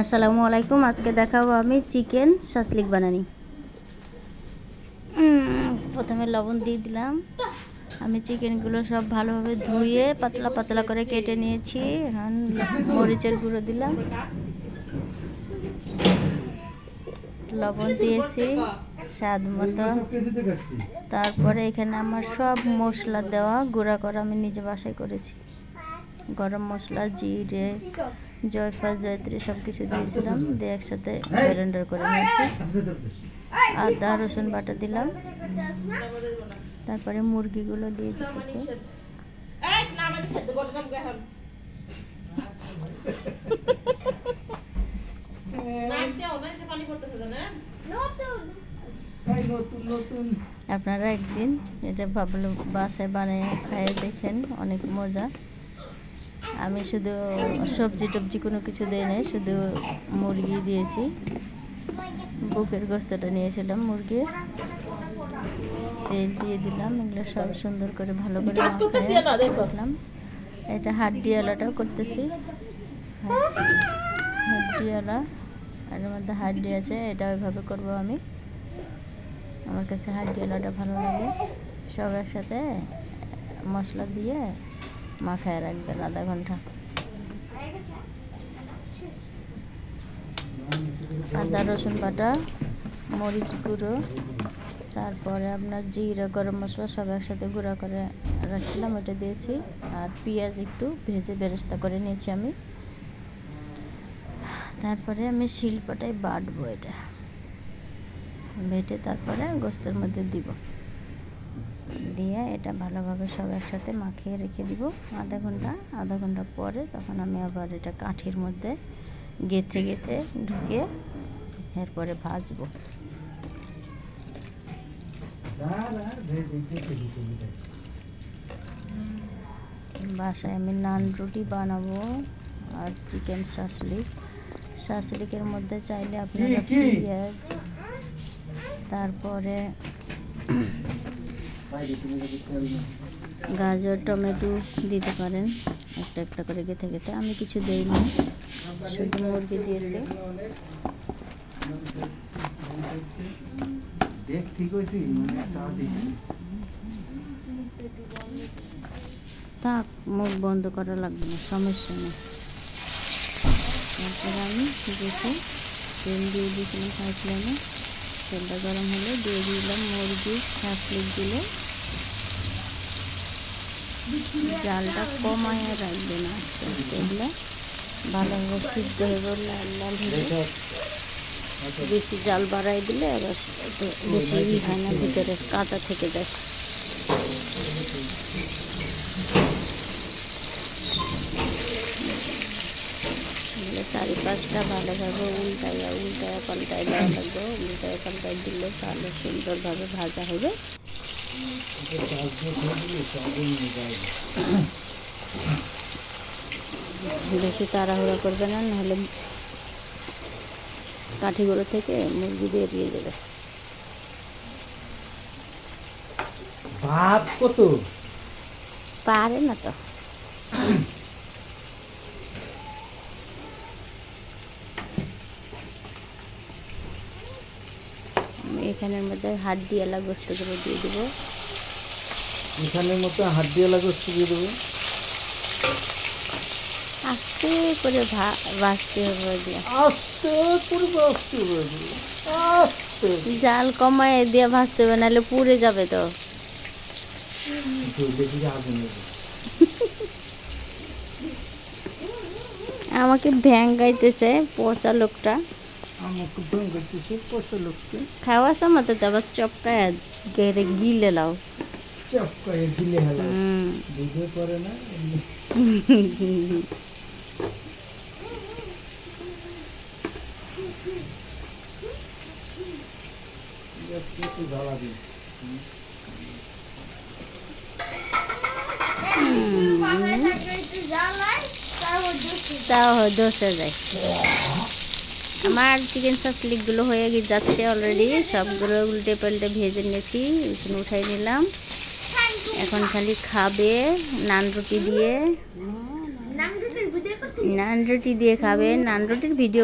আসসালামু আলাইকুম। আজকে দেখাবো আমি চিকেন শাসলিক বানানি। প্রথমে লবণ দিয়ে দিলাম। আমি চিকেনগুলো সব ভালোভাবে ধুয়ে পাতলা পাতলা করে কেটে নিয়েছি। এখন মরিচের গুঁড়ো দিলাম, লবণ দিয়েছি স্বাদ মতো। তারপরে এখানে আমার সব মশলা দেওয়া গুঁড়া করা আমি নিজে বাসায় করেছি। গরম মশলা, জিরে, জয়ফল, জয়ত্রী সব কিছু দিয়েছিলাম, দিয়ে একসাথে ব্লেন্ডার করে নিয়েছি। আদা রসুন বাটা দিলাম। তারপরে মুরগিগুলো দিয়ে দিতেছি। আপনারা একদিন এটা ভাবলো বাসায় বানিয়ে খাইয়ে দেখেন, অনেক মজা। আমি শুধু সবজি টবজি কোনো কিছু দিই নাই, শুধু মুরগি দিয়েছি। বুকের গোস্তটা নিয়েছিলাম মুরগির, তেল দিয়ে দিলাম। এগুলো সব সুন্দর করে ভালো করে রাখলাম। এটা হাড্ডিওয়ালাটাও করতেছি, হাড্ডিওয়ালা। আর এর মধ্যে হাড্ডি আছে, এটা ওইভাবে করবো আমি। আমার কাছে হাড্ডিওয়ালাটা ভালো লাগে। সব একসাথে মশলা দিয়ে মাখায় রাখবেন আধা ঘন্টা। আদা রসুন বাটা, মরিচ গুঁড়ো, তারপরে আপনার জিরা, গরম মশলা সব একসাথে গুঁড়া করে রাখছিলাম, ওটা দিয়েছি। আর পেঁয়াজ একটু ভেজে বেরেস্তা করে নিয়েছি আমি। তারপরে আমি শিলপাটায় বাটবো, এটা বেটে তারপরে গোস্তের মধ্যে দিব, দিয়ে এটা ভালোভাবে সব একসাথে মাখিয়ে রেখে দিব আধা ঘন্টা পরে তখন আমি আবার এটা কাঠির মধ্যে গেঁথে গেঁথে ঢুকিয়ে এরপরে ভাজবো। বাসায় আমি নান রুটি বানাবো আর চিকেন শাসলিকের মধ্যে চাইলে আপনারা পেঁয়াজ, তারপরে গাজর, টমেটো দিতে পারেন একটা একটা করে গেঁথে গেঁথে। আমি কিছু দিইনি, শুধু মুরগি দিয়েছি। থাক, মুখ বন্ধ করা লাগবে না, সমস্যা নেই। তারপরে আমি দেখি তেল দিয়ে দিয়েছিলাম খাইছিলাম, তেলটা গরম হলে দিয়ে দিলাম মুরগি শাসলিকগুলো। জালটা কমায় রাখবে না, তেলটা ভালোভাবে সিদ্ধ হয়ে গেল, লাল লাল হয়ে। বেশি জাল বাড়াই দিলে আবার বেশি হয় না, ভিতরে কাঁচা থেকে যায়। চারিপাশটা ভালোভাবে উল্টাইয়া পাল্টাই দেওয়া লাগবে। উল্টায় পাল্টাই দিলে তাহলে সুন্দরভাবে ভাজা হবে। বেশি তাড়াহুড়া করবে না, নাহলে কাঠিগুলো থেকে মুরগি বেরিয়ে যাবে। ভাত কত পারে না তো। এখানের মধ্যে হাড্ডিওয়ালা গোস্তগুলো দিয়ে দেবো। এখানের মতো হাড্ডিওয়ালা গোস্ত দিয়ে দেবো। আস্তে করে ভাজতে হবে, আস্তে করে ভাজতে হবে, আস্তে। জাল কমায় দিয়ে ভাজতে হবে, নাহলে পুড়ে যাবে তো। আমাকে ভ্যাঙ্গাইতেছে পচা লোকটা, আমাকে ভেঙে পচা লোককে খাওয়ার সময় তো আবার চপকায় গেড়ে গিলে লাও, চপকায় গিলে হেলা বুঝে করে না। তাও দোষে যায়। আমার চিকেন শাসলিকগুলো হয়ে যাচ্ছে অলরেডি, সবগুলো উল্টে পাল্টে ভেজে নিয়েছি, এখানে উঠাই নিলাম। এখন খালি খাবে নান রুটি দিয়ে, নান রুটি দিয়ে খাবে। নান রুটির ভিডিও